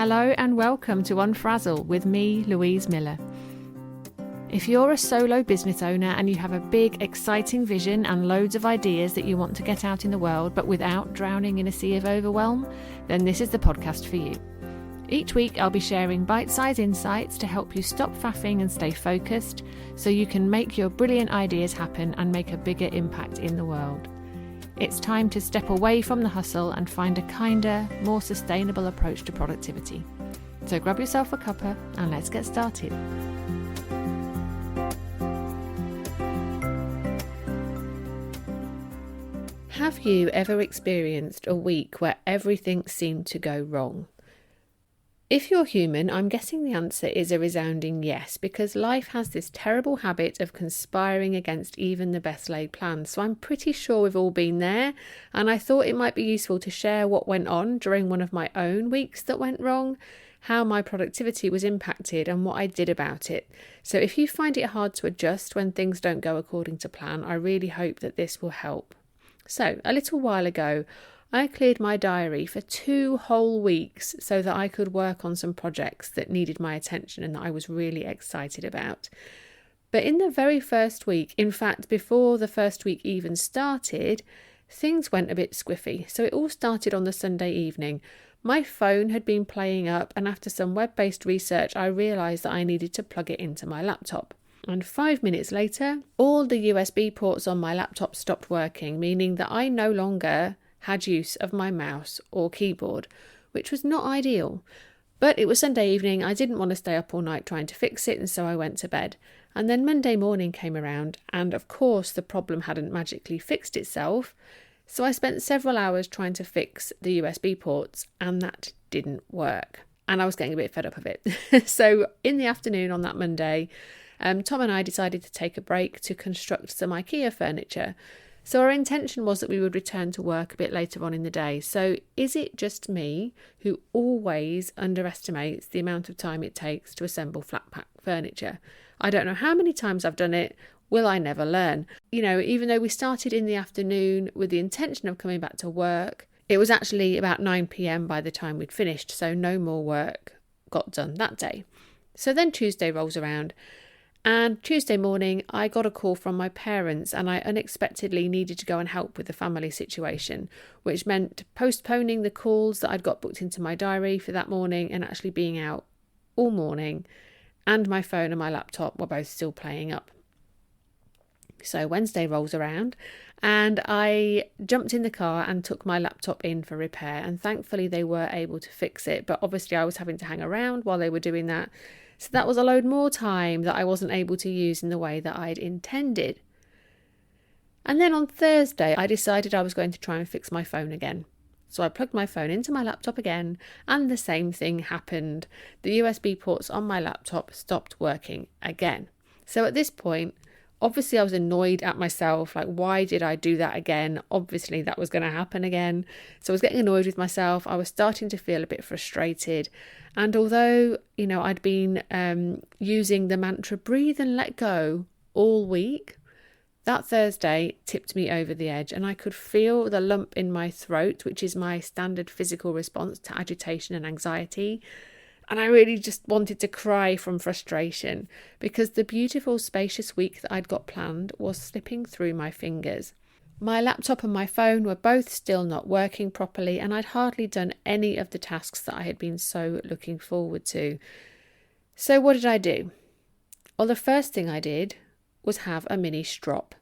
Hello and welcome to Unfrazzle with me, Louise Miller. If you're a solo business owner and you have a big, exciting vision and loads of ideas that you want to get out in the world but without drowning in a sea of overwhelm, then this is the podcast for you. Each week I'll be sharing bite-sized insights to help you stop faffing and stay focused so you can make your brilliant ideas happen and make a bigger impact in the world. It's time to step away from the hustle and find a kinder, more sustainable approach to productivity. So grab yourself a cuppa and let's get started. Have you ever experienced a week where everything seemed to go wrong? If you're human, I'm guessing the answer is a resounding yes, because life has this terrible habit of conspiring against even the best laid plans. So I'm pretty sure we've all been there, and I thought it might be useful to share what went on during one of my own weeks that went wrong, how my productivity was impacted and what I did about it. So if you find it hard to adjust when things don't go according to plan, I really hope that this will help. So a little while ago, I cleared my diary for 2 whole weeks so that I could work on some projects that needed my attention and that I was really excited about. But in the very first week, in fact, before the first week even started, things went a bit squiffy. So it all started on the Sunday evening. My phone had been playing up, and after some web-based research, I realised that I needed to plug it into my laptop. And 5 minutes later, all the USB ports on my laptop stopped working, meaning that I no longer had use of my mouse or keyboard, which was not ideal. But it was Sunday evening, I didn't want to stay up all night trying to fix it, and so I went to bed. And then Monday morning came around, and of course the problem hadn't magically fixed itself, so I spent several hours trying to fix the USB ports, and that didn't work. And I was getting a bit fed up of it. So in the afternoon on that Monday, Tom and I decided to take a break to construct some IKEA furniture. So our intention was that we would return to work a bit later on in the day. So is it just me who always underestimates the amount of time it takes to assemble flat pack furniture? I don't know how many times I've done it. Will I never learn? You know, even though we started in the afternoon with the intention of coming back to work, it was actually about 9 p.m. by the time we'd finished. So no more work got done that day. So then Tuesday rolls around. And Tuesday morning, I got a call from my parents and I unexpectedly needed to go and help with the family situation, which meant postponing the calls that I'd got booked into my diary for that morning and actually being out all morning. And my phone and my laptop were both still playing up. So Wednesday rolls around and I jumped in the car and took my laptop in for repair. And thankfully they were able to fix it. But obviously I was having to hang around while they were doing that. So that was a load more time that I wasn't able to use in the way that I'd intended. And then on Thursday, I decided I was going to try and fix my phone again. So I plugged my phone into my laptop again, and the same thing happened. The USB ports on my laptop stopped working again. So at this point, obviously I was annoyed at myself, like why did I do that again? Obviously that was going to happen again. So I was getting annoyed with myself. I was starting to feel a bit frustrated. And although, you know, I'd been using the mantra breathe and let go all week, that Thursday tipped me over the edge and I could feel the lump in my throat, which is my standard physical response to agitation and anxiety. And I really just wanted to cry from frustration because the beautiful, spacious week that I'd got planned was slipping through my fingers. My laptop and my phone were both still not working properly, and I'd hardly done any of the tasks that I had been so looking forward to. So what did I do? Well, the first thing I did was have a mini strop,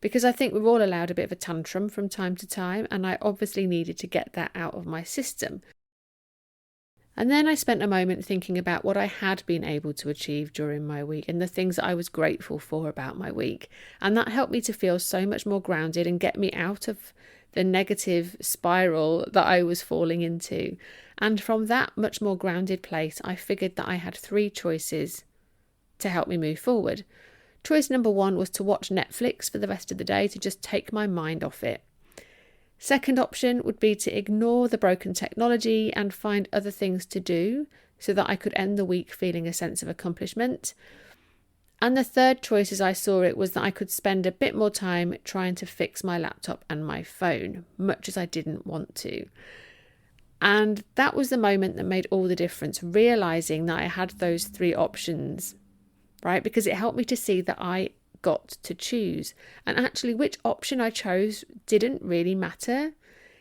because I think we're all allowed a bit of a tantrum from time to time, and I obviously needed to get that out of my system. And then I spent a moment thinking about what I had been able to achieve during my week and the things that I was grateful for about my week. And that helped me to feel so much more grounded and get me out of the negative spiral that I was falling into. And from that much more grounded place, I figured that I had 3 choices to help me move forward. Choice number 1 was to watch Netflix for the rest of the day to just take my mind off it. Second option would be to ignore the broken technology and find other things to do so that I could end the week feeling a sense of accomplishment. And the third choice as I saw it was that I could spend a bit more time trying to fix my laptop and my phone, much as I didn't want to. And that was the moment that made all the difference, realizing that I had those 3 options, right? Because it helped me to see that I got to choose. And actually, which option I chose didn't really matter.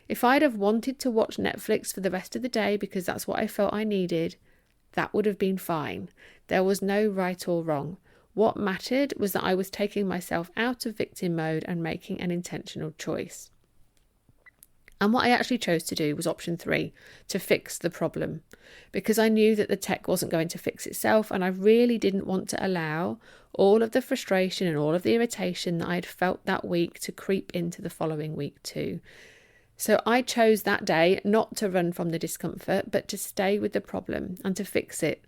If I'd have wanted to watch Netflix for the rest of the day because that's what I felt I needed, that would have been fine. There was no right or wrong. What mattered was that I was taking myself out of victim mode and making an intentional choice. And what I actually chose to do was option 3, to fix the problem, because I knew that the tech wasn't going to fix itself, and I really didn't want to allow all of the frustration and all of the irritation that I had felt that week to creep into the following week too. So I chose that day not to run from the discomfort, but to stay with the problem and to fix it,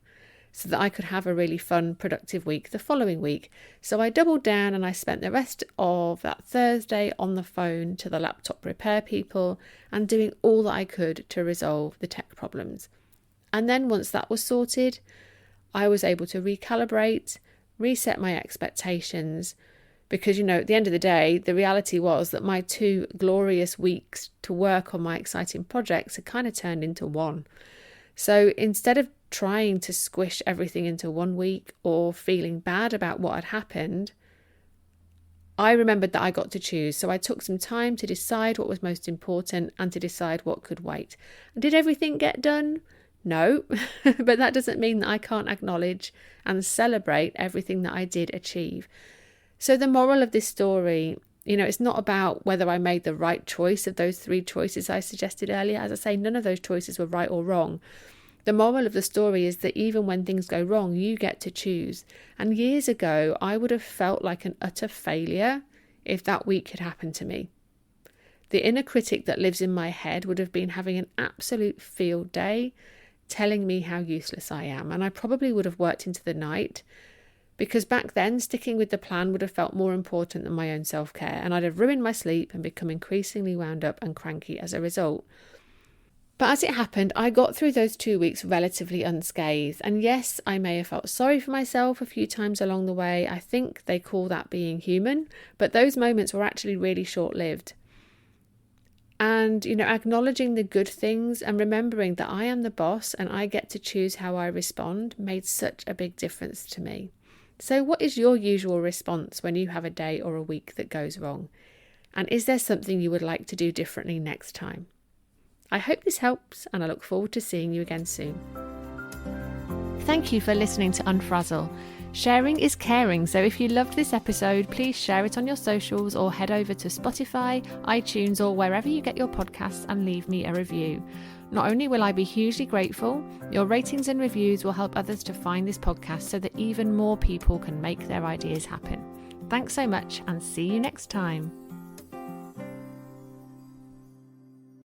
so that I could have a really fun, productive week the following week. So I doubled down and I spent the rest of that Thursday on the phone to the laptop repair people and doing all that I could to resolve the tech problems. And then once that was sorted, I was able to recalibrate, reset my expectations, because, at the end of the day, the reality was that my 2 glorious weeks to work on my exciting projects had kind of turned into 1. So instead of trying to squish everything into 1 week or feeling bad about what had happened, I remembered that I got to choose. So I took some time to decide what was most important and to decide what could wait. Did everything get done? No, but that doesn't mean that I can't acknowledge and celebrate everything that I did achieve. So the moral of this story, it's not about whether I made the right choice of those 3 choices I suggested earlier. As I say, none of those choices were right or wrong. The moral of the story is that even when things go wrong, you get to choose. And years ago, I would have felt like an utter failure if that week had happened to me. The inner critic that lives in my head would have been having an absolute field day, telling me how useless I am. And I probably would have worked into the night, because back then sticking with the plan would have felt more important than my own self-care, and I'd have ruined my sleep and become increasingly wound up and cranky as a result. But as it happened, I got through those 2 weeks relatively unscathed. And yes, I may have felt sorry for myself a few times along the way. I think they call that being human, but those moments were actually really short-lived. And, acknowledging the good things and remembering that I am the boss and I get to choose how I respond made such a big difference to me. So what is your usual response when you have a day or a week that goes wrong? And is there something you would like to do differently next time? I hope this helps, and I look forward to seeing you again soon. Thank you for listening to Unfrazzle. Sharing is caring, so if you loved this episode, please share it on your socials or head over to Spotify, iTunes, or wherever you get your podcasts and leave me a review. Not only will I be hugely grateful, your ratings and reviews will help others to find this podcast so that even more people can make their ideas happen. Thanks so much, and see you next time.